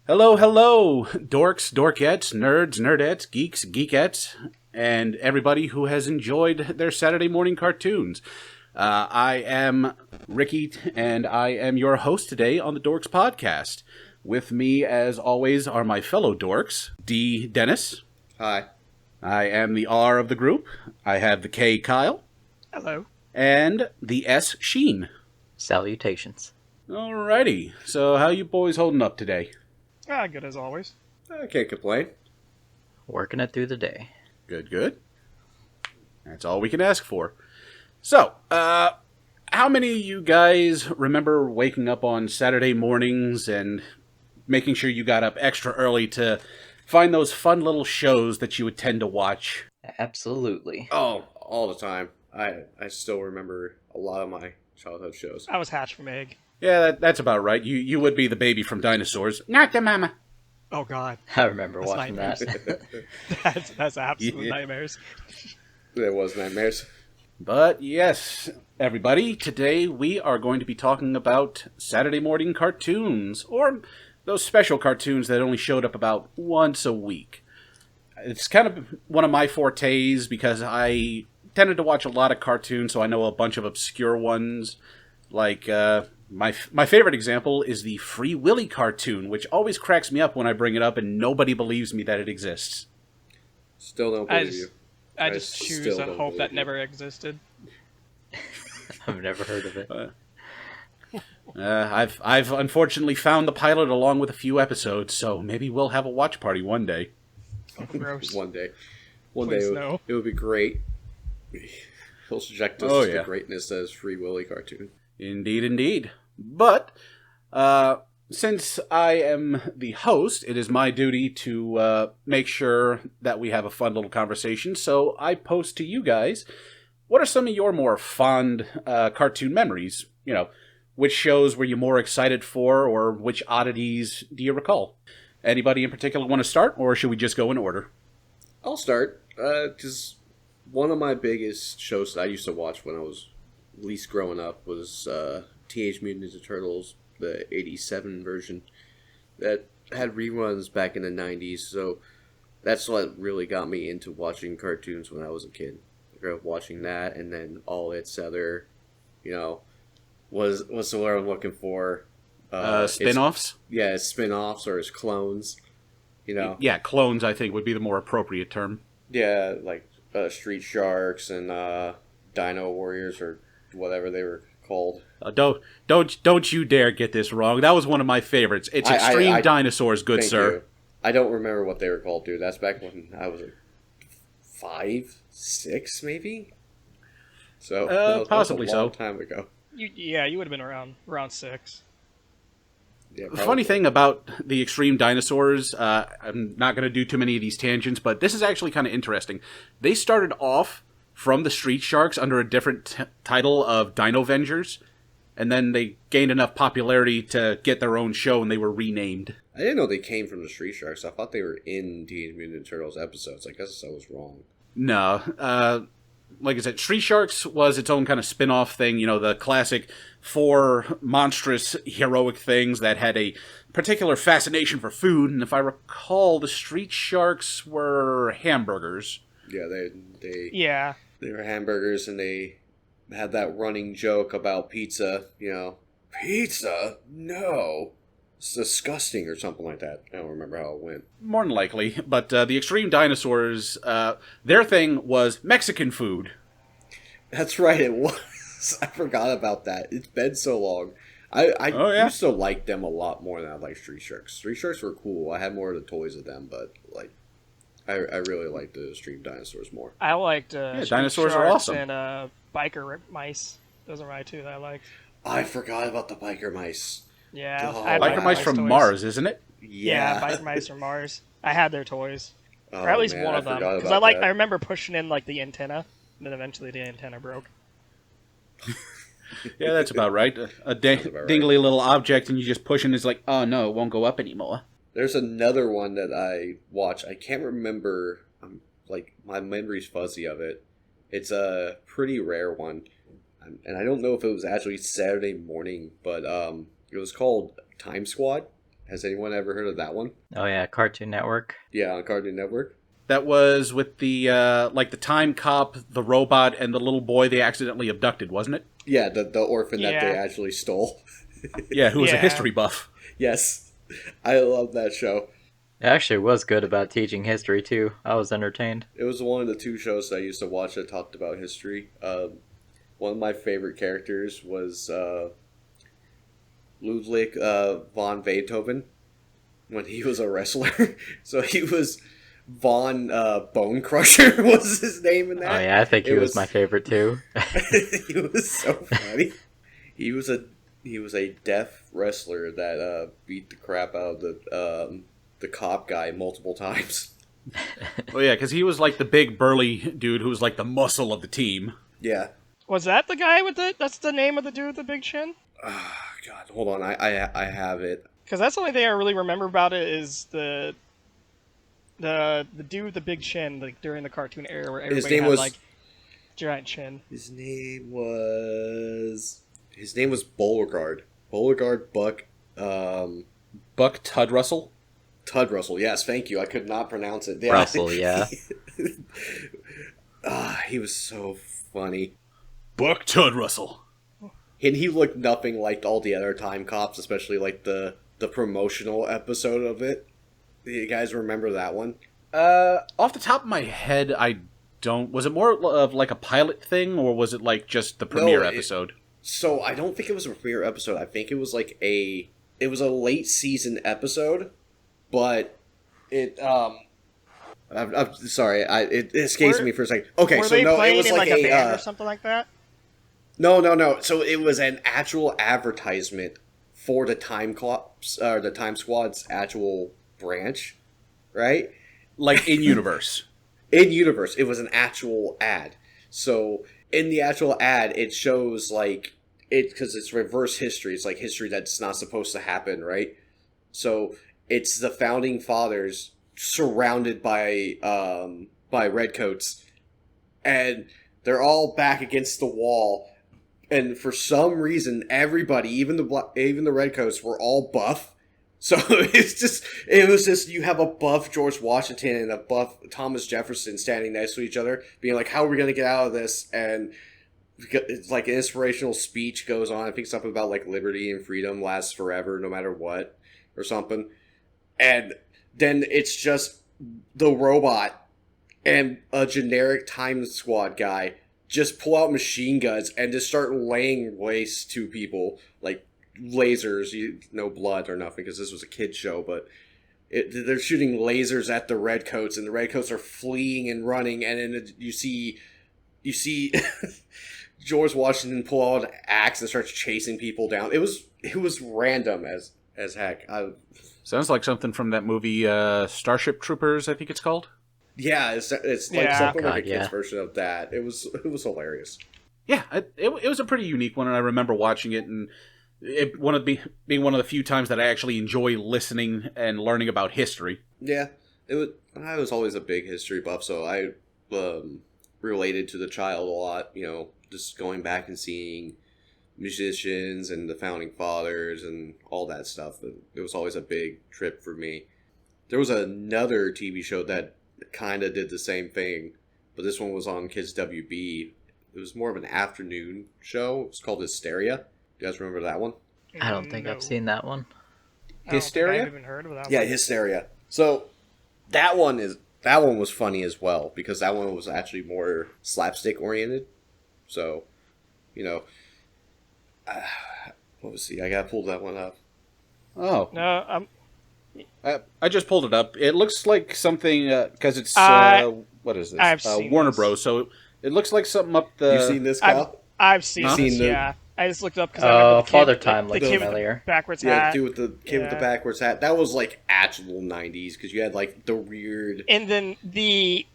Hello, hello, dorks, dorkettes, nerds, nerdettes, geeks, geekettes, and everybody who has enjoyed their Saturday morning cartoons. I am Ricky, and I am your host today on the Dorks Podcast. With me, as always, are my fellow dorks, D. Dennis. Hi. I am the R of the group. I have the K. Kyle. Hello. And the S. Sheen. Salutations. Alrighty, so how you boys holding up today? Good as always. I can't complain. Working it through the day. Good, good. That's all we can ask for. So, how many of you guys remember waking up on Saturday mornings and making sure you got up extra early to find those fun little shows that you would tend to watch? Absolutely. Oh, all the time. I still remember a lot of my childhood shows. I was hatched from egg. Yeah, that's about right. You would be the baby from Dinosaurs. Not the mama. Oh God. I remember That's watching that. That's absolute Yeah. nightmares. There was nightmares. But yes, everybody, today we are going to be talking about Saturday morning cartoons, or those special cartoons that only showed up about once a week. It's kind of one of my fortes because I tended to watch a lot of cartoons, so I know a bunch of obscure ones. Like, my favorite example is the Free Willy cartoon, which always cracks me up when I bring it up and nobody believes me that it exists. Still don't believe you. I just choose still a don't hope believe that you. never existed. I've never heard of it. I've unfortunately found the pilot along with a few episodes, so maybe we'll have a watch party one day. Oh, gross. One day Please no. it would be great. He'll subject us to the greatness as Free Willy cartoon. Indeed, indeed. But, since I am the host, it is my duty to make sure that we have a fun little conversation. So I pose to you guys, what are some of your more fond cartoon memories? You know, which shows were you more excited for, or which oddities do you recall? Anybody in particular want to start, or should we just go in order? I'll start, because one of my biggest shows that I used to watch when I was least growing up was Teenage Mutant Ninja Turtles, the 87 version, that had reruns back in the 90s, so that's what really got me into watching cartoons when I was a kid. I grew up watching that, and then all its other, was the word I'm looking for. Spin-offs? Its spin-offs or its clones, Yeah, clones, I think, would be the more appropriate term. Yeah, like Street Sharks and Dino Warriors or whatever they were called. Don't you dare get this wrong. That was one of my favorites. It's Extreme Dinosaurs, good thank sir. you. I don't remember what they were called, dude. That's back when I was 5, 6, maybe. So possibly that was a long so. time ago. You would have been around 6. Yeah, The funny thing about the Extreme Dinosaurs, I'm not going to do too many of these tangents, but this is actually kind of interesting. They started off from the Street Sharks under a different title of Dino Vengers, and then they gained enough popularity to get their own show, and they were renamed. I didn't know they came from the Street Sharks. I thought they were in Teenage Mutant Ninja Turtles episodes. I guess I was wrong. No, like I said, Street Sharks was its own kind of spin-off thing, the classic 4 monstrous heroic things that had a particular fascination for food, and if I recall, the Street Sharks were hamburgers. Yeah, Yeah. they were hamburgers, and they had that running joke about pizza, Pizza? No. It's disgusting or something like that. I don't remember how it went. More than likely, but the Extreme Dinosaurs, their thing was Mexican food. That's right, it was. I forgot about that. It's been so long. I used to like them a lot more than I like Street Sharks. Street Sharks were cool. I had more of the toys of them, but I really liked the Extreme Dinosaurs more. I liked dinosaurs are Sharks awesome. and biker mice. Those are my two that I liked. I forgot about the biker mice. Yeah. Oh, I had Biker Mice from toys. Mars, isn't it? Yeah, biker mice from Mars. I had their toys. Oh, Or at least man, one I of them. forgot Because about that. I remember pushing in the antenna, and then eventually the antenna broke. Yeah, that's about right. A dingly little object, and you just push, and it's like, oh no, it won't go up anymore. There's another one that I watch. I can't remember. My memory's fuzzy of it. It's a pretty rare one, and I don't know if it was actually Saturday morning, but it was called Time Squad, Has anyone ever heard of that one? Oh yeah, Cartoon Network. Yeah, on Cartoon Network. That was with the like the time cop, the robot, and the little boy they accidentally abducted, wasn't it? Yeah, the orphan that they Yeah. actually stole. Yeah, who was a Yeah. history buff. Yes, I love that show. It actually was good about teaching history too. I was entertained. It was one of the 2 shows that I used to watch that talked about history. One of my favorite characters was Ludwig von Beethoven when he was a wrestler. So he was Von Bone Crusher was his name in that. Oh yeah, I think he was my favorite too. He was so funny. He was a deaf wrestler that beat the crap out of the cop guy multiple times. Oh yeah, because he was like the big burly dude who was like the muscle of the team. Yeah. Was that the guy with the? That's the name of the dude with the big chin. God, hold on. I have it. Because that's the only thing I really remember about it is the dude with the big chin, like during the cartoon era where everybody name had was- like giant chin. His name was Beauregard. Beauregard Buck Buck Tud Russell. Tud Russell. Yes, thank you. I could not pronounce it. Yeah. Russell, yeah. He was so funny. Buck Tud Russell. And he looked nothing like all the other time cops, especially like the promotional episode of it. You guys remember that one? Off the top of my head, I don't. Was it more of like a pilot thing, or was it like just the premiere episode? So I don't think it was a premiere episode. I think it was like it was a late season episode, but I'm sorry, it escapes me for a second. Okay, Were so they no, it playing was in like a band or something like that? No. So it was an actual advertisement for the Time Cops, or the Time Squad's actual branch, right? Like in universe. In universe, it was an actual ad. So in the actual ad, it shows like it because it's reverse history. It's like history that's not supposed to happen, right? So it's the founding fathers surrounded by redcoats, and they're all back against the wall. And for some reason, everybody, even the redcoats, were all buff. So it was just you have a buff George Washington and a buff Thomas Jefferson standing next to each other, being like, "How are we going to get out of this?" And it's like an inspirational speech goes on. I think something about like liberty and freedom lasts forever, no matter what, or something. And then it's just the robot and a generic Time Squad guy just pull out machine guns and just start laying waste to people, like lasers, no blood or nothing, because this was a kid's show, but they're shooting lasers at the redcoats, and the redcoats are fleeing and running, and then you see George Washington pull out an axe and starts chasing people down. It was random as heck. Sounds like something from that movie Starship Troopers, I think it's called. Yeah, it's like Yeah. something like a God, kid's yeah. version of that. It was hilarious. Yeah, it was a pretty unique one, and I remember watching it, and being one of the few times that I actually enjoy listening and learning about history. Yeah, I was always a big history buff, so I related to the child a lot. You know, just going back and seeing musicians and the founding fathers and all that stuff. It was always a big trip for me. There was another TV show that kind of did the same thing, but this one was on Kids WB. It was more of an afternoon show. It was called Hysteria. You guys remember that one? I don't think I've seen that one. I don't think Hysteria? I've even heard of that Yeah, one. Hysteria. So that one was funny as well, because that one was actually more slapstick oriented. So, you know, what was I gotta pull that one up. Oh, No, I just pulled it up. It looks like something because it's what is this? I've seen Warner this. Bros. So it looks like something up the. You've seen this, Kyle? I've seen Huh? this. Seen the- Yeah, I just looked up because I remember the kid, Father Time the looks kid with the familiar. backwards Yeah, hat, the dude with the kid with the Yeah. backwards hat. That was like actual 90s, because you had like the weird. and then the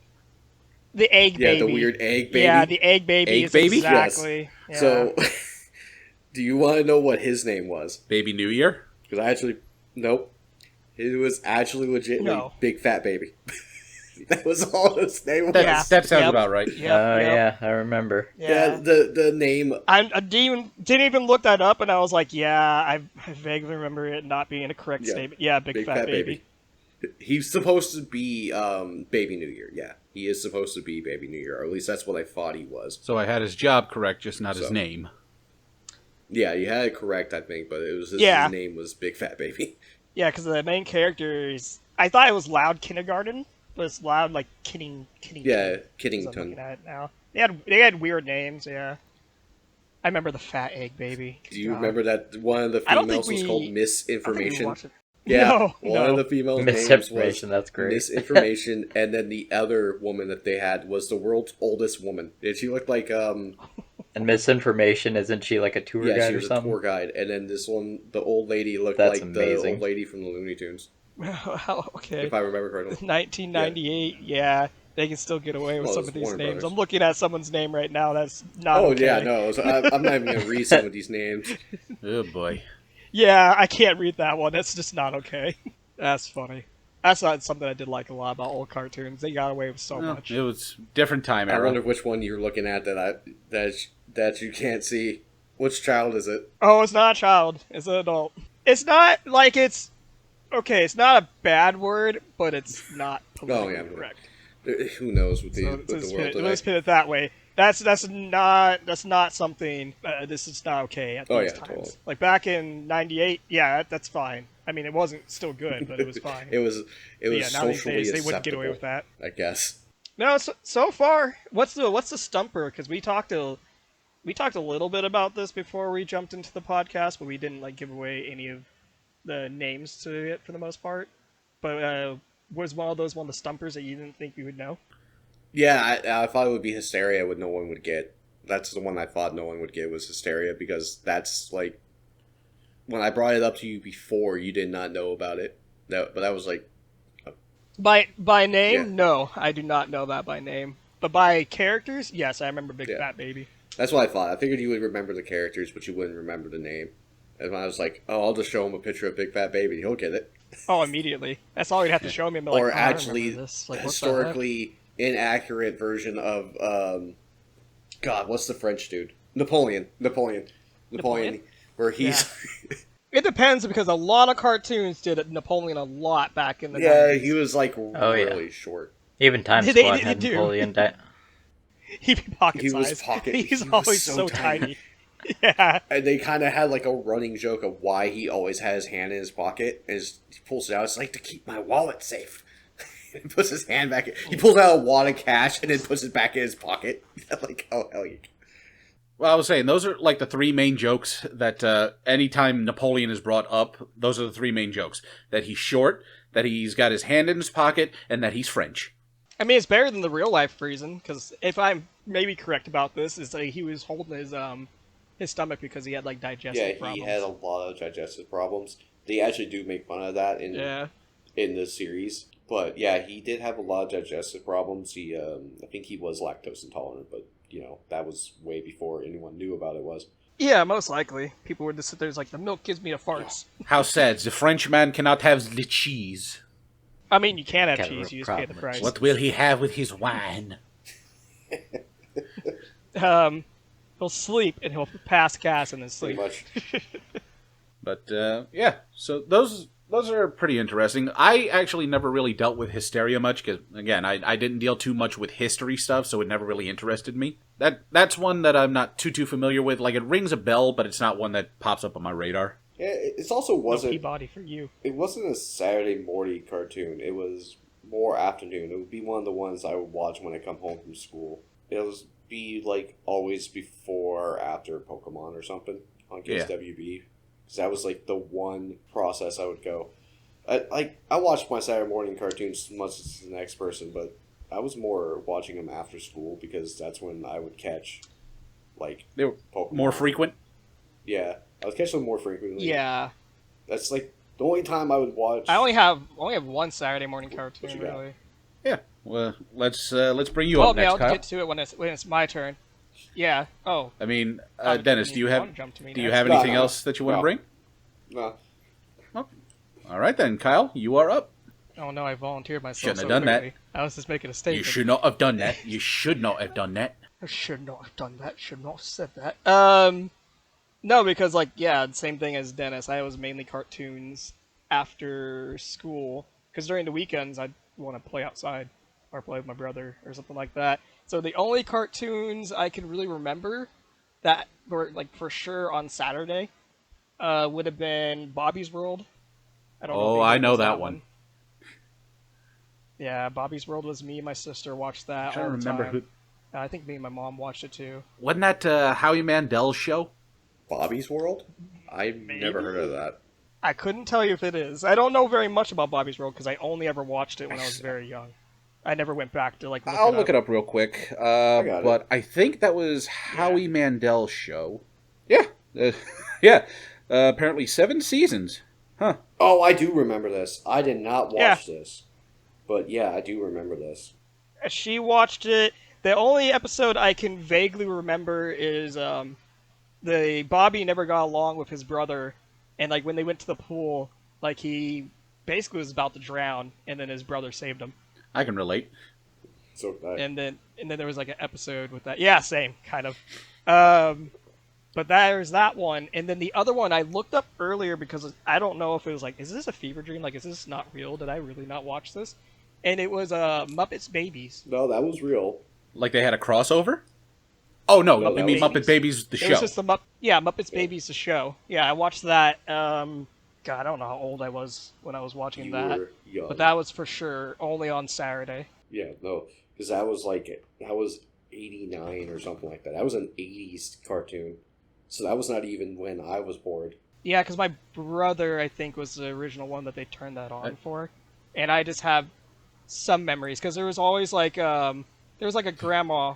egg Yeah, baby. the weird egg baby. Yeah, the egg baby. Egg is baby? Exactly. Yeah. So, do you want to know what his name was? Baby New Year. Because nope. It was actually legitimately No. Big Fat Baby. That was all his name was. Yeah. That sounds Yep. about right. Yep, Yeah, I remember. Yeah, the name. I didn't even look that up, and I was like, yeah, I vaguely remember it not being a correct statement. Yeah, big fat baby. He's supposed to be Baby New Year. Yeah, he is supposed to be Baby New Year, or at least that's what I thought he was. So I had his job correct, just not his name. Yeah, you had it correct, I think, but it was his name was Big Fat Baby. Yeah, because the main character is. I thought it was Loud Kindergarten, but it's Loud like Kiddington. Yeah, I'm Kiddington. looking at it now. They had weird names. Yeah, I remember the Fat Egg Baby. Do you remember that one of the females was called Misinformation? Yeah, one of the females' names was Misinformation, that's great. Misinformation, and then the other woman that they had was the world's oldest woman. And she looked like And Misinformation, isn't she like a tour guide she or was something? a tour guide. And then this one, the old lady looked That's like amazing. the old lady from the Looney Tunes. Okay. If I remember correctly. 1998. Yeah, they can still get away with some of these Warner names. Brothers. I'm looking at someone's name right now. That's not. Oh okay. yeah, no, I'm not even gonna read some of these names. Oh boy. Yeah, I can't read that one. That's just not okay. That's funny. That's not something I did like a lot about old cartoons. They got away with so much. It was different time I era. wonder which one you're looking at that you can't see. Which child is it? Oh, it's not a child. It's an adult. It's not like it's okay. It's not a bad word, but it's not politically correct. Who knows with the So with the world today? let's put it that way. That's not something. This is not okay at these times. Totally. Like back in '98, yeah, that's fine. I mean, it wasn't still good, but it was fine. it was But yeah, now these socially days they wouldn't get away with that. I guess. No, so far, what's the stumper? Because we talked a little bit about this before we jumped into the podcast, but we didn't like give away any of the names to it for the most part. But was one of the stumpers that you didn't think we would know? Yeah, I thought it would be Hysteria, what no one would get. That's the one I thought no one would get was Hysteria, because that's like when I brought it up to you before, you did not know about it. But that was like by name, Yeah. no, I do not know that by name. But by characters, yes, I remember Big Fat Baby. That's what I thought. I figured you would remember the characters, but you wouldn't remember the name. And when I was like, oh, I'll just show him a picture of Big Fat Baby, he'll get it. Oh, immediately. That's all you'd have to show me. And be like, Or oh, actually, I remember this. Like, what the heck? historically inaccurate version of, God, what's the French dude? Napoleon, where he's... It depends, because a lot of cartoons did Napoleon a lot back in the 90s. he was like really short. Even Time They Squad had do. Napoleon. He'd be pocket He was size. pocket- He's he was always so so tiny. tiny. Yeah. And they kind of had like a running joke of why he always had his hand in his pocket. And he pulls it out. It's like to keep my wallet safe. He puts his hand back. He pulls out a wad of cash and then puts it back in his pocket. Like, oh hell yeah. Well, I was saying, those are like the three main jokes that anytime Napoleon is brought up, those are the three main jokes. That he's short, that he's got his hand in his pocket, and that he's French. I mean, it's better than the real life reason, because if I'm maybe correct about this, is like he was holding his stomach because he had like digestive problems. Yeah, he had a lot of digestive problems. They actually do make fun of that in the series. But yeah, he did have a lot of digestive problems. He, I think he was lactose intolerant, but you know, that was way before anyone knew about it was. Yeah, most likely. People would just sit there like, the milk gives me the farts. How sad. The French man cannot have the cheese. I mean, you can have cheese, you just pay the price. What will he have with his wine? He'll sleep, and he'll pass gas and then sleep. Pretty much. But, yeah, so those are pretty interesting. I actually never really dealt with Hysteria much, because, again, I didn't deal too much with history stuff, so it never really interested me. That's one that I'm not too familiar with. Like, it rings a bell, but it's not one that pops up on my radar. Yeah, it also wasn't... Peabody for you. It wasn't a Saturday morning cartoon. It was more afternoon. It would be one of the ones I would watch when I come home from school. It would be, like, always before or after Pokemon or something on KSWB. Because that was, like, the one process I would go. I watched my Saturday morning cartoons as much as the next person, but I was more watching them after school because that's when I would catch, like, They were Pokemon. more frequent? Yeah. I was catching them more frequently. Yeah. That's, like, the only time I would watch... I only have one Saturday morning cartoon, got? really. Yeah. Well, let's bring you Well, up next, I'll Kyle. get to it when it's my turn. Yeah. Oh. I mean, Oh, Dennis, do you have No, anything else that you want to bring? No. All right then, Kyle, you are up. Oh no, I volunteered myself. Shouldn't have so done that. quickly. I was just making a You statement. should not have done that. You should not have done that. I should not have done that. Should not have said that. No, because same thing as Dennis. I was mainly cartoons after school because during the weekends I'd want to play outside or play with my brother or something like that. So the only cartoons I can really remember that were for sure on Saturday would have been Bobby's World. I don't know. Oh, if I anybody know knows that one. Yeah, Bobby's World was me and my sister watched that I'm trying all to the remember time. who. I think me and my mom watched it too. Wasn't that Howie Mandel's show? Bobby's World? I've never heard of that. I couldn't tell you if it is. I don't know very much about Bobby's World because I only ever watched it when I was very young. I never went back to I'll look it up real quick. But I think that was Howie Mandel's show. Yeah. Yeah. Apparently 7 seasons. Huh. Oh, I do remember this. I did not watch this. But yeah, I do remember this. She watched it. The only episode I can vaguely remember is the Bobby never got along with his brother, and when they went to the pool, he basically was about to drown, and then his brother saved him. I can relate. So And then there was an episode with that. Yeah, same kind of. But there's that one, and then the other one I looked up earlier because I don't know if it was is this a fever dream? Is this not real? Did I really not watch this? And it was Muppets Babies. no, that was real. Like they had a crossover? Oh, no. No, You mean that Muppet Babies, the It show? was just Muppets Babies, the show. Yeah, I watched that. God, I don't know how old I was when I was watching You that. were young. But that was for sure only on Saturday. Yeah, no, because that was 89 or something like that. That was an 80s cartoon. So that was not even when I was born. Yeah, because my brother, I think, was the original one that they turned that on for. And I just have some memories, because there was always there was a grandma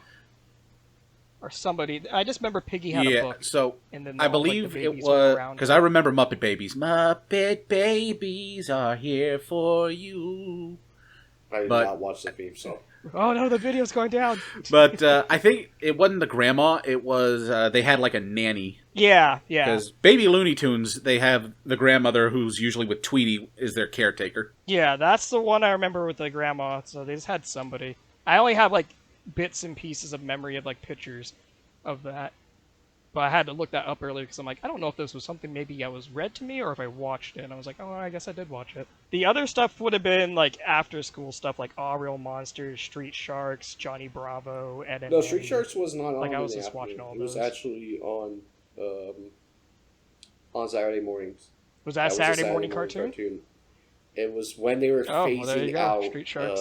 or somebody. I just remember Piggy had a book. So And then I all, the believe it babies were was around because her. I remember Muppet Babies. Muppet Babies are here for you. I did But- not watch the theme song. Oh no, the video's going down. But I think it wasn't the grandma. It was they had a nanny. Yeah. Because Baby Looney Tunes, they have the grandmother who's usually with Tweety is their caretaker. Yeah, that's the one I remember with the grandma. So they just had somebody. I only have bits and pieces of memory of pictures of that. But I had to look that up earlier because I'm I don't know if this was something maybe I was read to me or if I watched it. And I was oh, I guess I did watch it. The other stuff would have been after school stuff Aw Real Monsters, Street Sharks, Johnny Bravo, Ed and No, Eddie. Street Sharks was not on. I was in the just watching afternoon. all It was those. actually on Saturday mornings. Was that was a Saturday morning cartoon? It was when they were Oh, well, there you phasing go. out Street Sharks.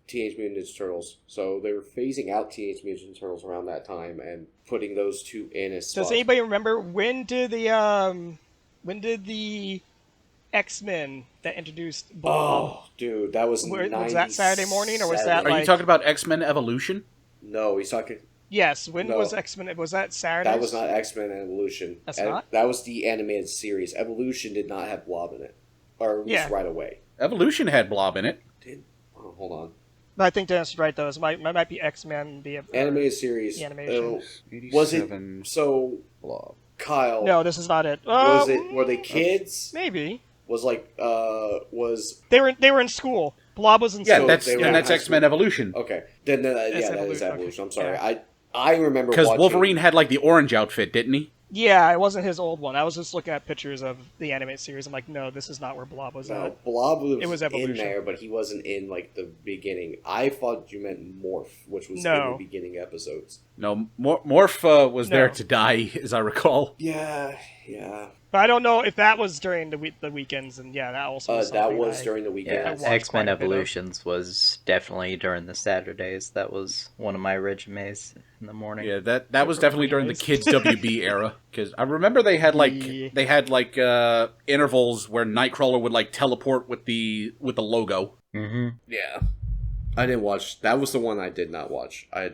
Teenage Mutant Ninja Turtles. So they were phasing out Teenage Mutant Ninja Turtles around that time and putting those two in as Does spots. anybody remember when did the X-Men that introduced Blob? Oh, dude, that was Was that Saturday morning, or was that, Are you talking about X-Men Evolution? No, he's talking. Yes, when No. was X-Men? Was that Saturday? That was not X-Men Evolution. That's not? That was the animated series. Evolution did not have Blob in it, or at least Yeah. right away. Evolution had Blob in it. Hold on. I think Dennis is right though. It might be X-Men. The Animated series. the animation. Was it 87 so? Blob. Kyle. No, this is not it. Was it? Were they kids? Maybe Was was they were in school. Blob was in Yeah, school. that's they were in that's high X-Men school. Evolution. okay. Then that is Evolution, Evolution. I'm okay. sorry. Yeah. I remember Because watching, Wolverine had the orange outfit, didn't he? Yeah, it wasn't his old one. I was just looking at pictures of the animated series. I'm no, this is not where Blob was No, at. Blob was, It was in Evolution. there, but he wasn't in the beginning. I thought you meant Morph, which was in No. the beginning episodes. No, Morph was there No. to die, as I recall. Yeah. But I don't know if that was during the weekends, and yeah, that also was That something was I- during the weekend. Yeah, watched X-Men quite a bit of. Evolutions was definitely during the Saturdays. That was one of my resumes in the morning. Yeah, that was definitely during the kids WB era. Because I remember they had intervals where Nightcrawler would teleport with the logo. Mm-hmm. Yeah. I didn't watch. That was the one I did not watch. I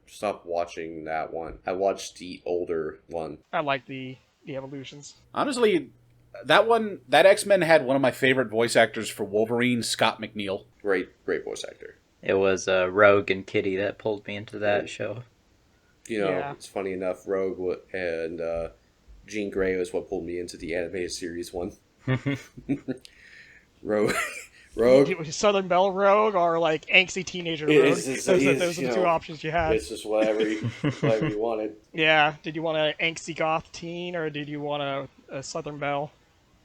stopped watching that one. I watched the older one. I like the evolutions. Honestly, that X-Men had one of my favorite voice actors for Wolverine, Scott McNeil. Great voice actor. It was Rogue and Kitty that pulled me into that show. You know, Yeah. it's funny enough. Rogue and Jean Grey was what pulled me into the animated series one. Rogue Rogue. Southern Belle Rogue or like angsty teenager Rogue. Those are the two options you had. It's just whatever you wanted. Yeah. Did you want an angsty goth teen or did you want a Southern Belle?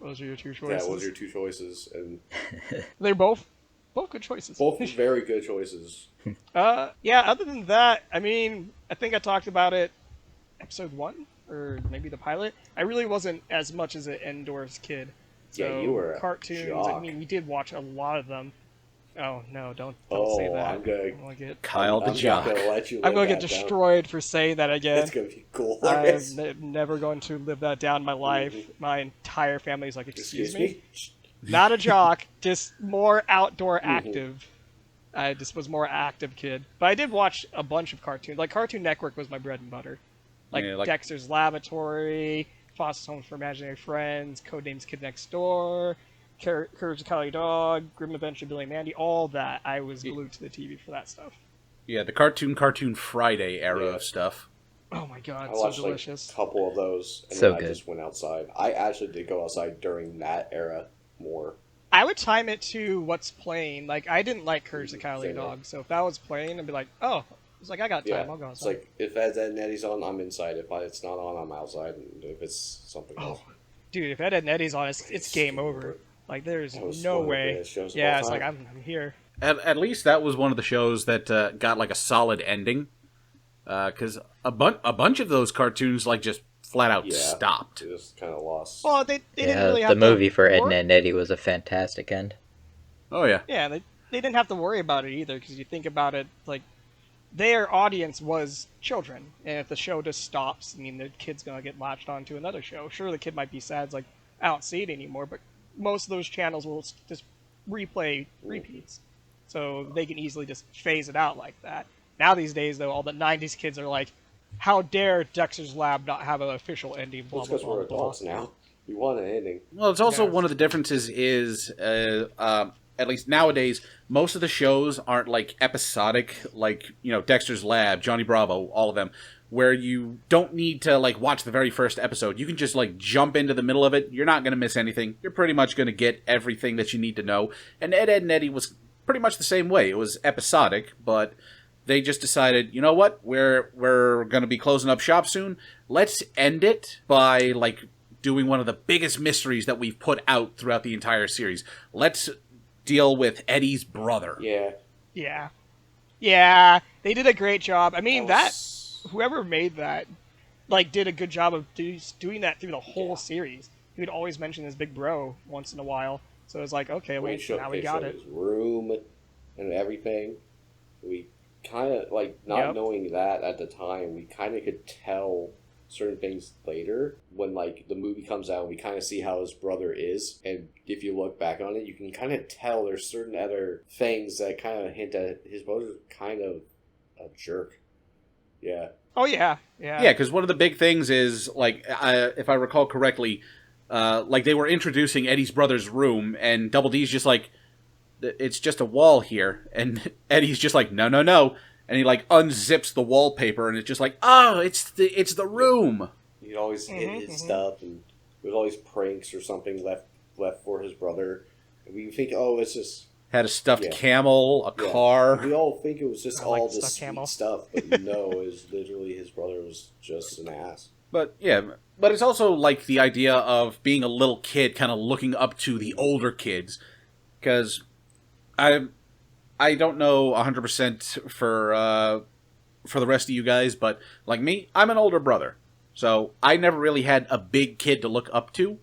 Those are your two choices. Yeah, those are your two choices, and they're both good choices. Both very good choices. Yeah. Other than that, I mean, I think I talked about it, episode 1 or maybe the pilot. I really wasn't as much as an indoors kid. So yeah, you were cartoons. jock. I mean, we did watch a lot of them. Oh no! Don't oh, say that. I'm gonna get Kyle the jock. I'm gonna get destroyed for saying that again. It's gonna be cool. I'm never going to live that down in my life. Mm-hmm. My entire family is like, excuse me? Not a jock, just more outdoor active. I just was more active kid. But I did watch a bunch of cartoons. Like Cartoon Network was my bread and butter. Like Dexter's Laboratory, Foster's Home for Imaginary Friends, Codenames Kid Next Door, Courage the Cowardly Dog, Grim Adventure of Billy and Mandy, all that. I was glued to the TV for that stuff. Yeah, the Cartoon Friday era of stuff. Oh my god, I so watched delicious. Like a couple of those, and so then good. I just went outside. I actually did go outside during that era more. I would time it to what's playing. Like, I didn't like Courage the Cowardly Dog, so if that was playing, I'd be like, oh, it's like, I got time, I'll go outside. It's like, if Ed, Edd, and Eddy's on, I'm inside. If it's not on, I'm outside. And if it's something else. Dude, if Ed, Edd, and Eddy's on, it's game over. Like, there's no way. Yeah, it's like, I'm here. At least that was one of the shows that got, like, a solid ending. Because a bunch of those cartoons, like, just flat out stopped. It just kind of lost. Well, they didn't really have the movie for Ed, and Eddy was a fantastic end. Oh, yeah. Yeah, they didn't have to worry about it either, because you think about it, like, their audience was children, and if the show just stops, I mean, the kid's gonna get latched onto another show. Sure, the kid might be sad, it's like, I don't see it anymore, but most of those channels will just replay repeats, so they can easily just phase it out like that. Now these days, though, all the 90s kids are like, how dare Dexter's Lab not have an official ending, blah, blah, because blah, we're adults now. We want an ending. Well, it's also one of the differences is, at least nowadays, most of the shows aren't, like, episodic, like, you know, Dexter's Lab, Johnny Bravo, all of them, where you don't need to, like, watch the very first episode. You can just, like, jump into the middle of it. You're not going to miss anything. You're pretty much going to get everything that you need to know. And Ed, Edd, and Eddy was pretty much the same way. It was episodic, but they just decided, you know what, we're going to be closing up shop soon. Let's end it by, like, doing one of the biggest mysteries that we've put out throughout the entire series. Let's deal with Eddie's brother. Yeah. Yeah, they did a great job. I mean, whoever made that, like, did a good job of doing that through the whole series. He would always mention his big bro once in a while. So it was like, okay, now we got it. His room and everything. We kind of, like, not knowing that at the time, we kind of could tell certain things later when, like, the movie comes out and we kind of see how his brother is, and if you look back on it, you can kind of tell there's certain other things that kind of hint at his brother's kind of a jerk. Yeah. Oh, yeah. Yeah, because one of the big things is, like, if I recall correctly, like, they were introducing Eddie's brother's room, and Double D's just like, it's just a wall here, and Eddie's just like, no, and he, like, unzips the wallpaper, and it's just like, oh, it's the room. He'd always hit his stuff, and there was always pranks or something left for his brother. And we think, oh, it's just had a stuffed camel, a car. We all think it was just all this sweet camel. stuff, but no, it was literally his brother was just an ass. But it's also, like, the idea of being a little kid kind of looking up to the older kids, because I don't know 100% for the rest of you guys, but like me, I'm an older brother. So I never really had a big kid to look up to.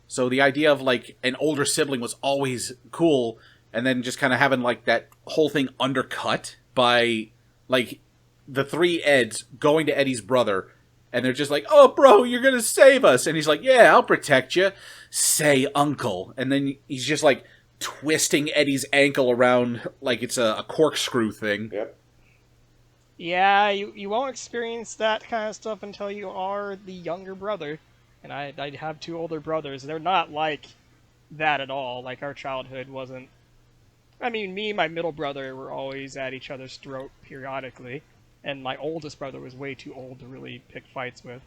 So the idea of, like, an older sibling was always cool, and then just kind of having, like, that whole thing undercut by, like, the three Eds going to Eddie's brother, and they're just like, oh, bro, you're going to save us. And he's like, yeah, I'll protect you. Say, uncle. And then he's just, like, twisting Eddie's ankle around like it's a corkscrew thing. Yep. Yeah, you won't experience that kind of stuff until you are the younger brother. And I have two older brothers. They're not like that at all. Like, our childhood wasn't... I mean, me and my middle brother were always at each other's throat periodically. And my oldest brother was way too old to really pick fights with.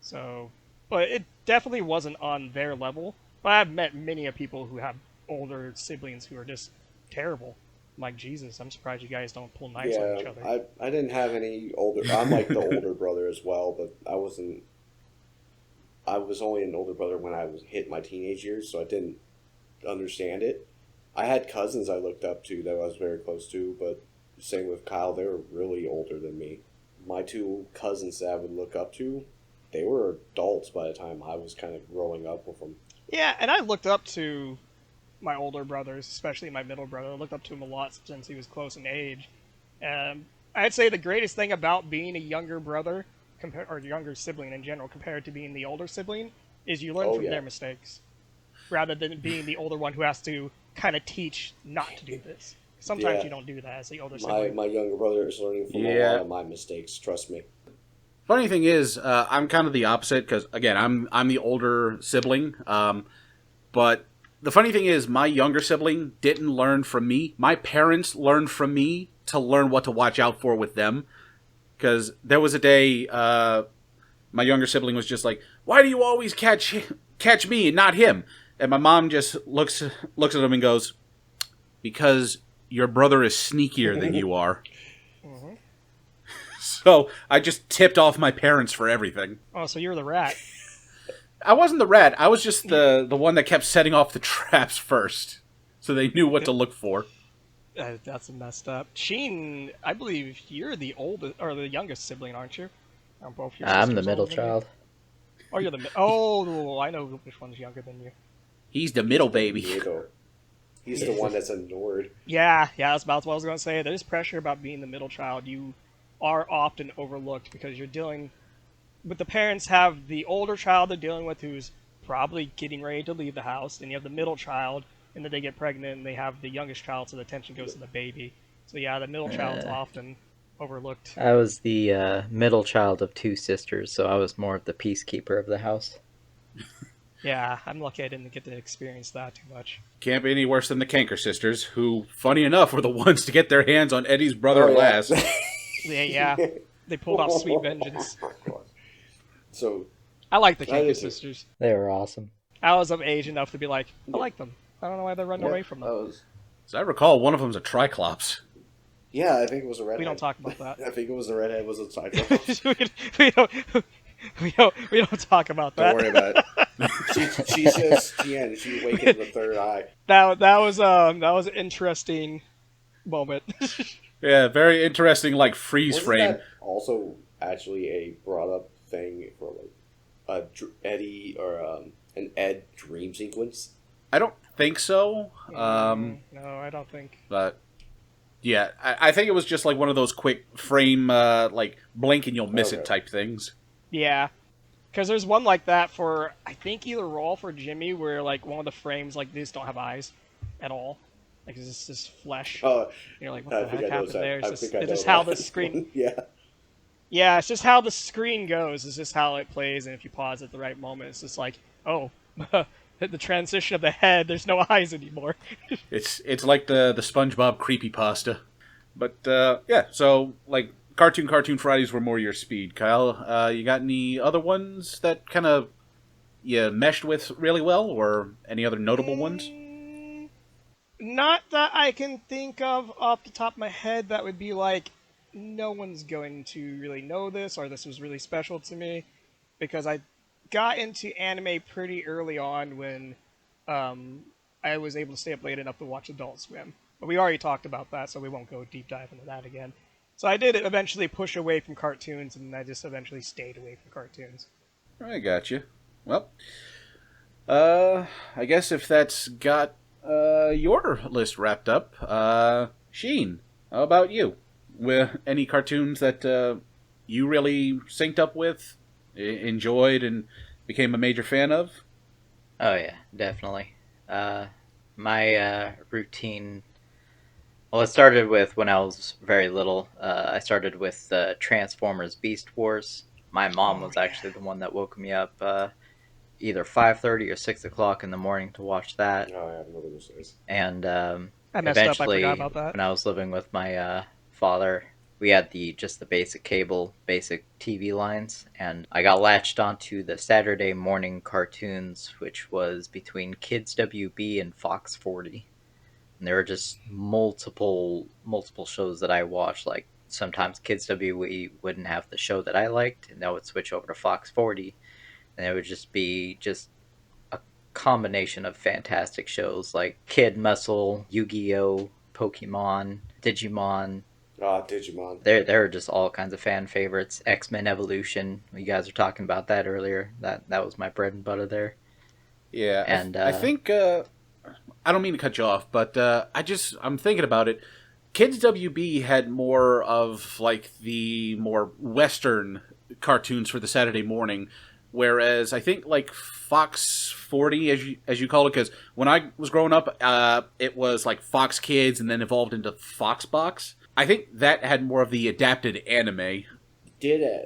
So... But it definitely wasn't on their level. But I've met many of people who have older siblings who are just terrible. I'm like, Jesus, I'm surprised you guys don't pull knives on each other. I didn't have any older. I'm like the older brother as well, but I wasn't. I was only an older brother when I was hit my teenage years, so I didn't understand it. I had cousins I looked up to that I was very close to, but same with Kyle, they were really older than me. My two cousins that I would look up to, they were adults by the time I was kind of growing up with them. Yeah, and I looked up to my older brothers, especially my middle brother. I looked up to him a lot since he was close in age. I'd say the greatest thing about being a younger brother, or younger sibling in general, compared to being the older sibling, is you learn from their mistakes, rather than being the older one who has to kind of teach not to do this. Sometimes you don't do that as the older sibling. My younger brother is learning from a lot of my mistakes, trust me. Funny thing is, I'm kind of the opposite because, again, I'm the older sibling. But the funny thing is, my younger sibling didn't learn from me. My parents learned from me to learn what to watch out for with them. Because there was a day, my younger sibling was just like, "Why do you always catch me and not him?" And my mom just looks at him and goes, "Because your brother is sneakier than you are." Mm-hmm. So I just tipped off my parents for everything. Oh, so you're the rat. I wasn't the rat. I was just the one that kept setting off the traps first, so they knew what to look for. That's messed up. Sheen, I believe you're the oldest or the youngest sibling, aren't you? I'm the middle child. Oh, you're the oh, I know which one's younger than you. He's the middle baby. He's the one that's ignored. Yeah, that's about what I was going to say. There's pressure about being the middle child. You are often overlooked because you're dealing with the parents have the older child they're dealing with who's probably getting ready to leave the house, and you have the middle child, and then they get pregnant and they have the youngest child, so the attention goes to the baby. So yeah, the middle child's often overlooked. I was the middle child of two sisters, so I was more of the peacekeeper of the house. Yeah, I'm lucky I didn't get to experience that too much. Can't be any worse than the Canker sisters, who, funny enough, were the ones to get their hands on Eddie's brother last. Yeah, they pulled off sweet vengeance. So I like the Canker sisters. They were awesome. I was of age enough to be like, I like them. I don't know why they're running away from them. As I recall, one of them's a Triclops. Yeah, I think it was a redhead. We don't talk about that. I think it was the redhead was a Cyclops. we don't talk about that. Don't worry about it. She's just she awakened the third eye. That was an interesting moment. Yeah, very interesting, like freeze Wasn't frame. That also, actually, a brought up thing for like Eddie or an Ed dream sequence. I don't think so. No, I don't think. But yeah, I think it was just like one of those quick frame, like blink and you'll miss it type things. Yeah, because there's one like that for I think either Rolf or Jimmy, where like one of the frames like these don't have eyes at all. Like it's just flesh. Oh, you're like, what the heck happened there? It's just how the screen. Yeah. Yeah, it's just how the screen goes. It's just how it plays, and if you pause at the right moment, it's just like, oh, the transition of the head. There's no eyes anymore. It's like the SpongeBob creepypasta. But yeah, so like Cartoon Fridays were more your speed, Kyle. You got any other ones that kind of you meshed with really well, or any other notable ones? Not that I can think of off the top of my head. That would be like, no one's going to really know this, or this was really special to me, because I got into anime pretty early on when I was able to stay up late enough to watch Adult Swim. But we already talked about that, so we won't go deep dive into that again. So I did eventually push away from cartoons, and I just eventually stayed away from cartoons. I got you. Well, I guess if that's got your list wrapped up, Sheen, how about you? With any cartoons that you really synced up with, enjoyed, and became a major fan of? Oh yeah, definitely. My routine. Well, it started with when I was very little. I started with Transformers Beast Wars. My mom was actually the one that woke me up either 5:30 or 6 o'clock in the morning to watch that. Oh, I remember those days. And I messed up. I eventually, forgot about that. when I was living with my father, we had just the basic cable, basic TV lines, and I got latched onto the Saturday morning cartoons, which was between Kids WB and Fox 40. And there were just multiple shows that I watched. Like sometimes Kids WB wouldn't have the show that I liked, and they would switch over to Fox 40, and it would just be a combination of fantastic shows like Kid Muscle, Yu-Gi-Oh, Pokemon, Digimon. Digimon. There are just all kinds of fan favorites. X-Men Evolution. You guys were talking about that earlier. That was my bread and butter there. Yeah, and I think I don't mean to cut you off, but I'm thinking about it. Kids WB had more of like the more Western cartoons for the Saturday morning, whereas I think like Fox 40, as you call it, because when I was growing up, it was like Fox Kids and then evolved into Fox Box. I think that had more of the adapted anime. I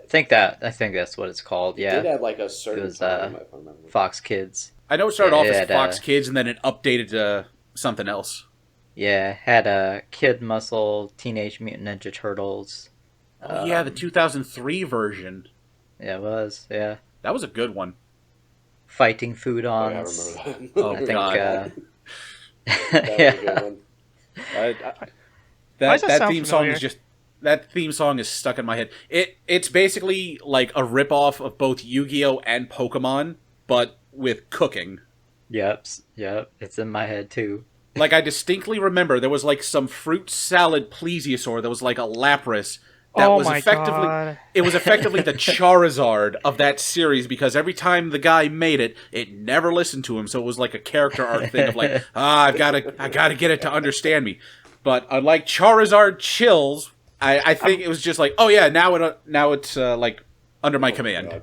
think that's what it's called. Yeah, Did have like a certain it was time, if I remember. Fox Kids. I know it started off as had, Fox Kids and then it updated to something else. Yeah, had Kid Muscle, Teenage Mutant Ninja Turtles. Oh yeah, the 2003 version. Yeah, it was. Yeah, that was a good one. Fighting Foodons. Oh, yeah, I remember that. Oh, I think. God. That was a good one. That theme song is just stuck in my head. It's basically like a ripoff of both Yu-Gi-Oh and Pokemon, but with cooking. Yep, it's in my head too. Like I distinctly remember there was like some fruit salad plesiosaur that was like a Lapras that was effectively God. It was effectively the Charizard of that series because every time the guy made it, it never listened to him, so it was like a character arc thing of like, I gotta get it to understand me. But unlike Charizard Chills, I think it was just like, oh yeah, now it's like under my command. God.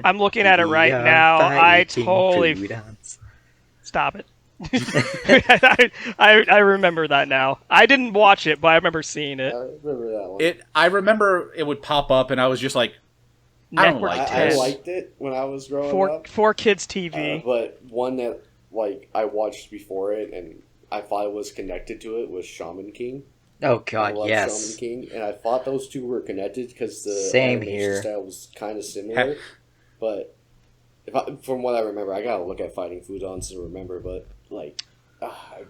I'm looking at it right now. I totally stop it. I remember that now. I didn't watch it, but I remember seeing it. I remember that one. I remember it would pop up, and I was just like, I don't like I this. liked it when I was growing up. For kids TV. But one that like I watched before it, and I thought it was connected to it was Shaman King. Oh I God, loved yes. Shaman King, and I thought those two were connected because the Same animation here. style was kind of similar. But from what I remember, I gotta look at Fighting Foodons to remember. But like, I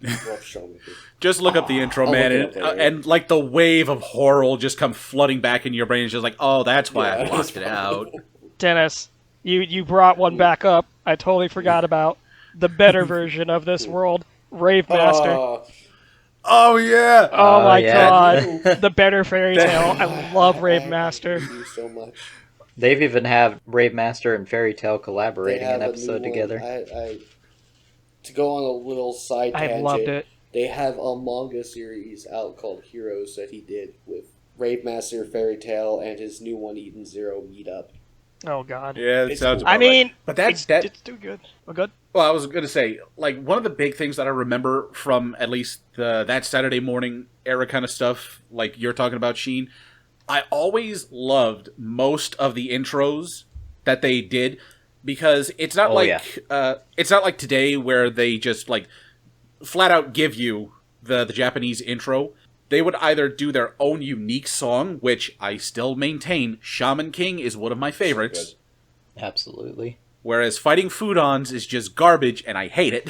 love Shaman King. Just look up the intro, I'll man, look it up later. and like the wave of horror will just come flooding back into your brain. It's just like, oh, that's why I Yeah, blocked it out. Dennis, you brought one back up. I totally forgot about the better version of this world, Rave Master. Oh yeah. Oh my yeah. God, the better fairy tale. I love Rave Master. Thank you so much. They've even had Rave Master and Fairy Tale They collaborating have an a new episode one. together. To go on a little side I tangent, loved it. they have a manga series out called Heroes that he did with Rave Master, Fairy Tale, and his new one, Eden Zero Meetup. Oh God. Yeah, it It's sounds. cool. about I mean, right. But that's it's too good. Oh, good. Well, I was going to say, like, one of the big things that I remember from at least that Saturday morning era kind of stuff, like you're talking about, Sheen, I always loved most of the intros that they did because it's not it's not like today where they just like flat out give you the Japanese intro. They would either do their own unique song, which I still maintain, Shaman King is one of my favorites. Absolutely. Whereas Fighting Foodons is just garbage, and I hate it.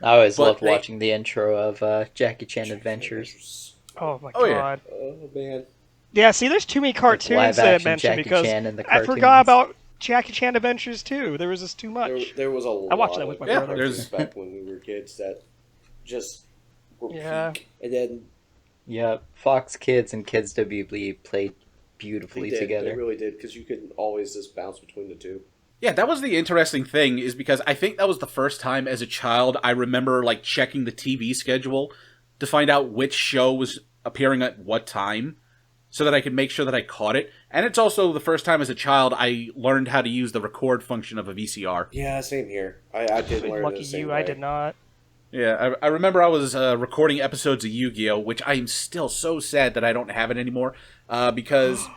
I always But loved they- watching the intro of Jackie Chan Adventures. Oh my Oh, yeah. God. Oh man. Yeah. See, there's too many cartoons live that I action mentioned Jackie because Chan in the I cartoons. forgot about Jackie Chan Adventures too. There was just too much. There was a lot I watched that with my of brother. cartoons back when we were kids that just were Yeah. peak. And then Yeah, Fox Kids and Kids WB played beautifully they together. really did, because you could always just bounce between the two. Yeah, that was the interesting thing, is because I think that was the first time as a child I remember, like, checking the TV schedule to find out which show was appearing at what time, so that I could make sure that I caught it. And it's also the first time as a child I learned how to use the record function of a VCR. Yeah, same here. I did learn Lucky the same you, way. I did not. Yeah, I remember I was recording episodes of Yu-Gi-Oh!, which I am still so sad that I don't have it anymore, because,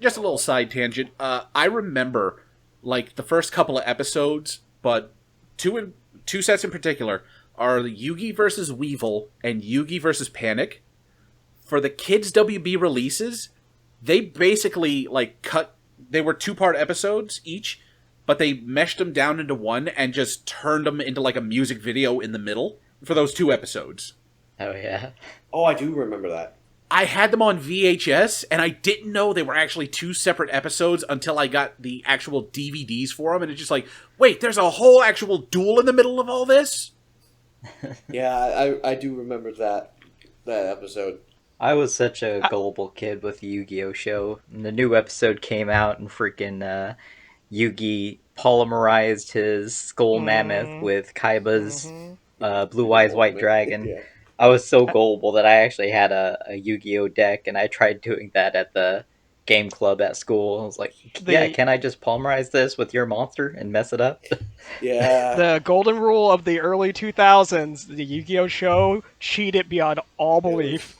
just a little side tangent, I remember, like, the first couple of episodes, but two sets in particular are the Yugi versus Weevil and Yugi versus Panic. for the kids WB releases, they basically they were 2-part episodes each, but they meshed them down into one and just turned them into like a music video in the middle for those 2 episodes. Oh yeah. Oh, I do remember that. I had them on VHS, and I didn't know they were actually 2 separate episodes until I got the actual DVDs for them, and it's just like, wait, there's a whole actual duel in the middle of all this? Yeah, I do remember that episode. I was such a gullible kid with the Yu-Gi-Oh show. And the new episode came out, and freaking Yugi polymerized his skull mammoth with Kaiba's Blue Eyes White Dragon. Yeah. I was so gullible that I actually had a Yu-Gi-Oh deck, and I tried doing that at the game club at school. I was like, yeah, can I just polymerize this with your monster and mess it up? Yeah. The golden rule of the early 2000s, the Yu-Gi-Oh show cheated beyond all belief.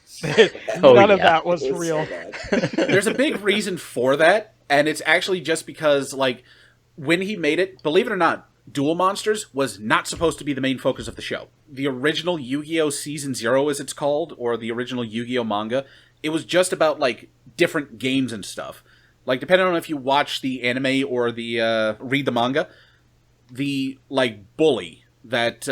None of that was real. So There's a big reason for that, and it's actually just because, like, when he made it, believe it or not, Duel Monsters was not supposed to be the main focus of the show. The original Yu-Gi-Oh! Season 0, as it's called, or the original Yu-Gi-Oh! Manga, it was just about, like, different games and stuff. Like, depending on if you watch the anime or the read the manga, the, like, bully that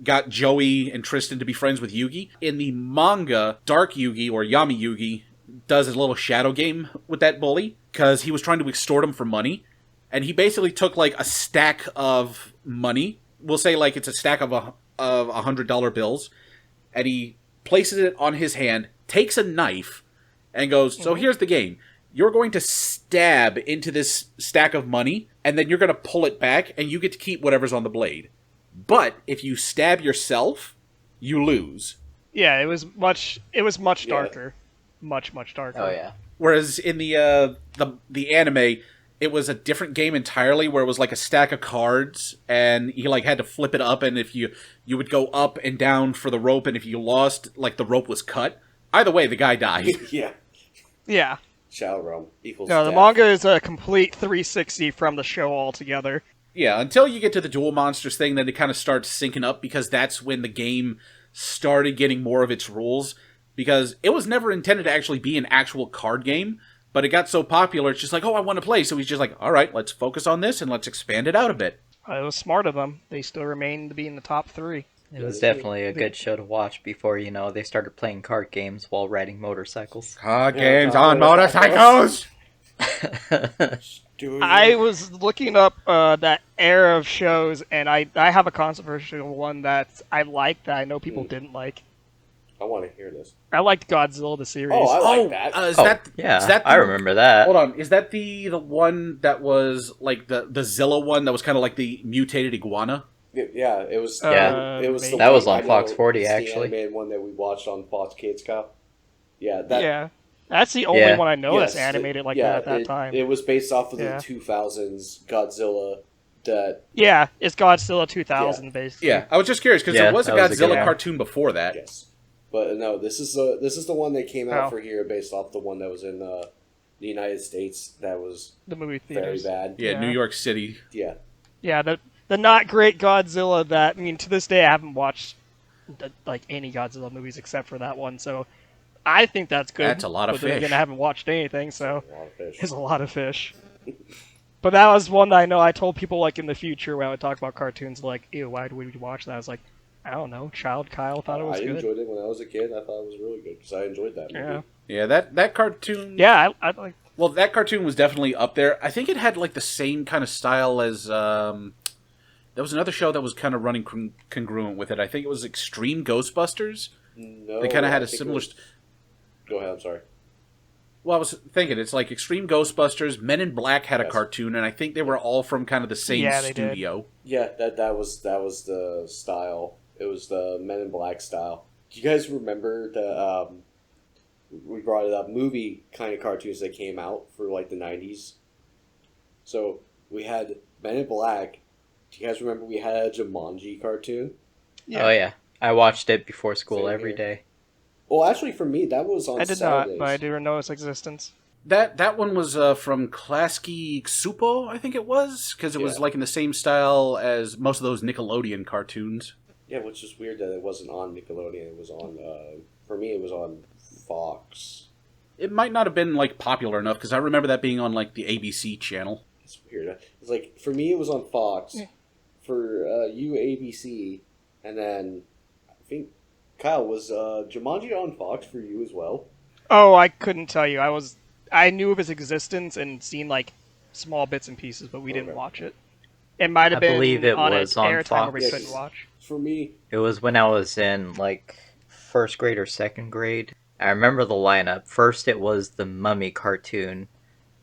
got Joey and Tristan to be friends with Yugi, in the manga, Dark Yugi, or Yami Yugi, does a little shadow game with that bully, because he was trying to extort him for money. And he basically took, like, a stack of money. We'll say, like, it's a stack of $100 bills. And he places it on his hand, takes a knife, and goes, so here's the game. You're going to stab into this stack of money, and then you're going to pull it back, and you get to keep whatever's on the blade. But if you stab yourself, you lose. Yeah, it was much darker. Much darker. Oh yeah. Whereas in the anime, it was a different game entirely, where it was like a stack of cards, and you like had to flip it up, and if you would go up and down for the rope, and if you lost, like the rope was cut. Either way, the guy died. Yeah. Yeah. Shadow Realm equals No, the death. manga is a complete 360 from the show altogether. Yeah, until you get to the Duel Monsters thing, then it kind of starts syncing up, because that's when the game started getting more of its rules, because it was never intended to actually be an actual card game, but it got so popular, it's just like, oh, I want to play, so he's just like, alright, let's focus on this, and let's expand it out a bit. It was smart of them. They still remain to be in the top 3. It was definitely a good show to watch before, they started playing card games while riding motorcycles. Card games on motorcycles! I was looking up that era of shows, and I have a controversial one that I liked that I know people didn't like. I want to hear this. I liked Godzilla the series. Oh, I like that. Is that I remember that. Hold on, is that the one that was like the Zilla one that was kind of like the mutated iguana? Yeah, it was. It was. maybe. That was on I Fox know 40, it's the actually. animated one that we watched on Fox Kids Cup. Yeah, That's the only Yeah. one I know that's yes, animated like yeah, that at that time. It was based off of Yeah. the 2000s Godzilla. That Yeah, it's Godzilla 2000 basically. Yeah, I was just curious because Yeah, there was a that was a good Godzilla one. cartoon before that. yes, but no, this is the one that came out Oh. for here based off the one that was in the United States that was The movie very theaters. bad. Yeah, Yeah. New York City. Yeah, Yeah, the not great Godzilla that, I mean, to this day I haven't watched like any Godzilla movies except for that one, so I think that's good. That's a lot of but then fish. again, I haven't watched anything, so a lot of fish. it's a lot of fish. But that was one that I know I told people like in the future when I would talk about cartoons, like, ew, why do we watch that? I was like, I don't know, child Kyle thought it was I good. enjoyed it when I was a kid. I thought it was really good because I enjoyed that movie. Yeah. Yeah, that cartoon. Yeah, I like. Well, that cartoon was definitely up there. I think it had like the same kind of style as there was another show that was kind of running congruent with it. I think it was Extreme Ghostbusters. No, They kind of had I a think it similar. was- Go ahead. I'm sorry. Well, I was thinking it's like Extreme Ghostbusters. Men in Black had a Yes. cartoon, and I think they were all from kind of the same Yeah, they did. studio. Yeah, that was the style. It was the Men in Black style. Do you guys remember the we brought it up movie kind of cartoons that came out for like the 90s? So we had Men in Black. Do you guys remember we had a Jumanji cartoon? Yeah. Oh yeah, I watched it before school Same every here. day. Well, actually, for me, that was on I did Saturdays. not, but I do know its existence. That one was from Klasky Csupo, I think it was, because it was Yeah. like in the same style as most of those Nickelodeon cartoons. Yeah, which is weird that it wasn't on Nickelodeon. It was on. For me, it was on Fox. It might not have been like popular enough because I remember that being on like the ABC channel. It's weird. It's like for me, it was on Fox. Yeah. For you, ABC, and then I think Kyle was Jumanji on Fox for you as well. Oh, I couldn't tell you. I knew of its existence and seen like small bits and pieces, but we didn't watch it. It might have been. I believe it on was an on airtime Fox. where we couldn't watch. For me, it was when I was in like first grade or second grade. I remember the lineup. First, it was the Mummy cartoon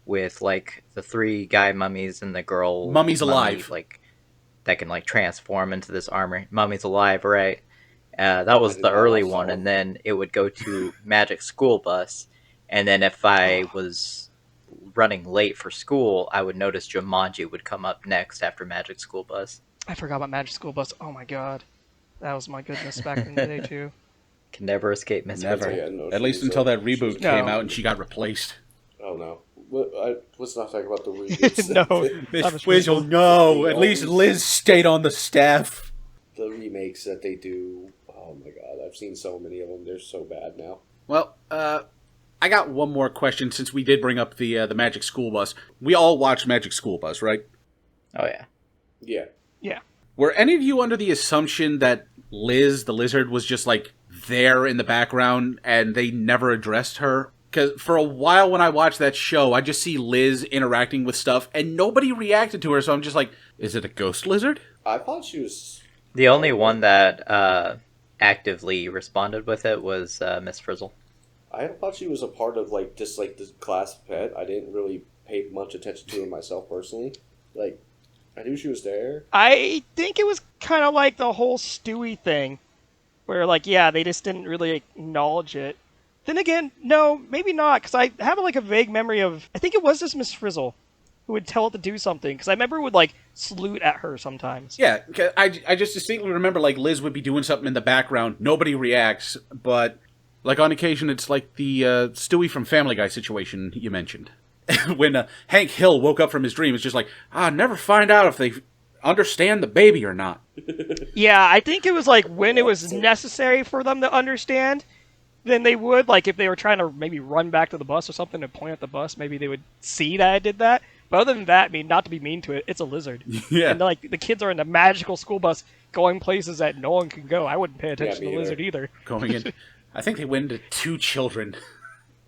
with like the 3 guy mummies and the girl Mummy's mummy, Alive, like that can like transform into this armor. Mummy's Alive, right? That was the early one, and then it would go to Magic School Bus, and then if I was running late for school, I would notice Jumanji would come up next after Magic School Bus. I forgot about Magic School Bus. Oh my god, that was my goodness back in the day too. Can never escape Miss Frizzle. Yeah, no, at least until that reboot came out and she got replaced. Oh no. Let's not talk about the reboots. No. Miss Frizzle, no. At least Liz stayed on the staff. The remakes that they do, oh my god, I've seen so many of them. They're so bad now. Well, I got one more question since we did bring up the Magic School Bus. We all watched Magic School Bus, right? Oh, yeah. Yeah. Yeah. Were any of you under the assumption that Liz, the lizard, was just like there in the background and they never addressed her? Because for a while when I watched that show, I just see Liz interacting with stuff and nobody reacted to her, so I'm just like, is it a ghost lizard? I thought she was... The only one that actively responded with it was Miss Frizzle. I thought she was a part of like just like this class pet. I didn't really pay much attention to her myself personally. Like, I knew she was there. I think it was kind of like the whole Stewie thing, where like, yeah, they just didn't really acknowledge it. Then again, no, maybe not, because I have like a vague memory of, I think it was just Miss Frizzle who would tell it to do something, because I remember it would like salute at her sometimes. Yeah, I just distinctly remember like Liz would be doing something in the background, nobody reacts, but like on occasion it's like the Stewie from Family Guy situation you mentioned. When Hank Hill woke up from his dream, it's just like, never find out if they understand the baby or not. Yeah, I think it was like when it was necessary for them to understand, then they would, like if they were trying to maybe run back to the bus or something and point at the bus, maybe they would see that I did that. But other than that, I mean, not to be mean to it, it's a lizard. Yeah. And like the kids are in a magical school bus going places that no one can go. I wouldn't pay attention to the lizard either. Going in, I think they went into 2 children.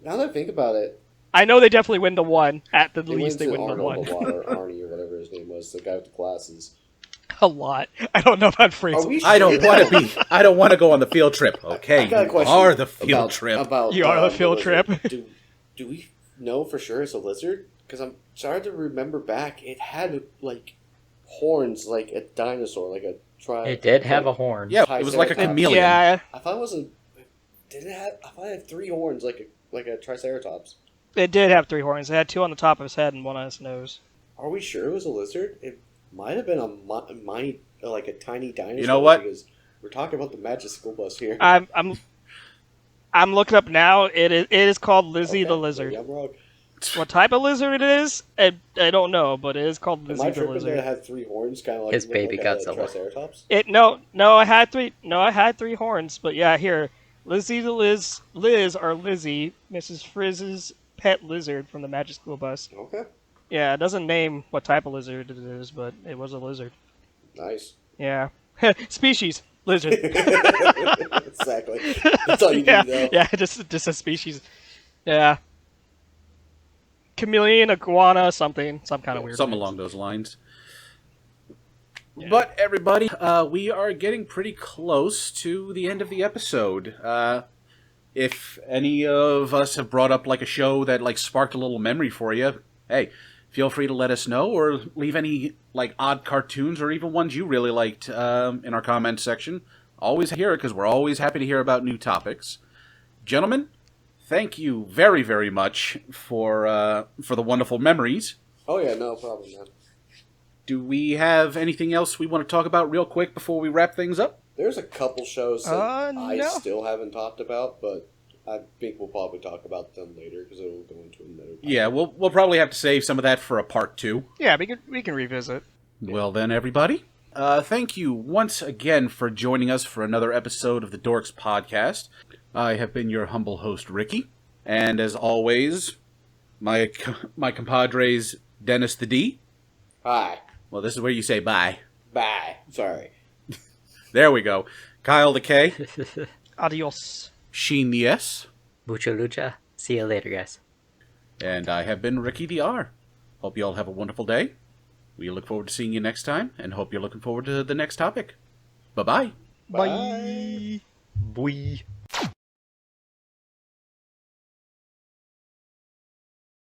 Now that I think about it, I know they definitely went to 1. At the least, they went to Arnold 1. or Arnie or whatever his name was, the guy with the glasses. A lot. I don't know about Fraser. I don't want to go on the field trip. Okay, you are the field trip. You are the field trip. Do we know for sure it's a lizard? Because I'm trying to remember back. It had like horns, like a dinosaur, like a It did have a horn. Yeah, it was like a chameleon. Yeah. I thought it was a. Did it have? I thought it had 3 horns, like a triceratops. It did have 3 horns. It had 2 on the top of his head and 1 on his nose. Are we sure it was a lizard? It might have been a tiny dinosaur. You know what? Because we're talking about the Magic School Bus here. I'm looking up now. It is called Lizzie the Lizard. I'm wrong. What type of lizard it is, I don't know, but it is called Lizzie the Lizard. It had 3 horns, kind of like his baby Godzilla. Triceratops. I had 3. No, I had 3 horns, but yeah, here, Lizzie the Liz or Lizzie, Mrs. Frizz's pet lizard from the Magic School Bus. Okay. Yeah, it doesn't name what type of lizard it is, but it was a lizard. Nice. Yeah. Species. Lizard. Exactly. That's all you need to know. Yeah, just a species. Yeah. Chameleon, iguana, some kind of weird. Something along those lines. Yeah. But everybody, we are getting pretty close to the end of the episode. If any of us have brought up like a show that like sparked a little memory for you, hey, feel free to let us know or leave any like odd cartoons or even ones you really liked in our comments section. Always hear it because we're always happy to hear about new topics. Gentlemen, thank you very, very much for the wonderful memories. Oh yeah, no problem, man. Do we have anything else we want to talk about real quick before we wrap things up? There's a couple shows that no. I still haven't talked about, but I think we'll probably talk about them later because it'll go into another. Yeah, we'll probably have to save some of that for a part 2. Yeah, we can revisit. Well then, everybody, thank you once again for joining us for another episode of the Dorks podcast. I have been your humble host, Ricky. And as always, my compadres, Dennis the D. Hi. Well, this is where you say bye. Bye. Sorry. There we go. Kyle the K. Adios. Sheen the S. Mucha lucha. See you later, guys. And I have been Ricky the R. Hope you all have a wonderful day. We look forward to seeing you next time, and hope you're looking forward to the next topic. Bye-bye. Bye. Bye.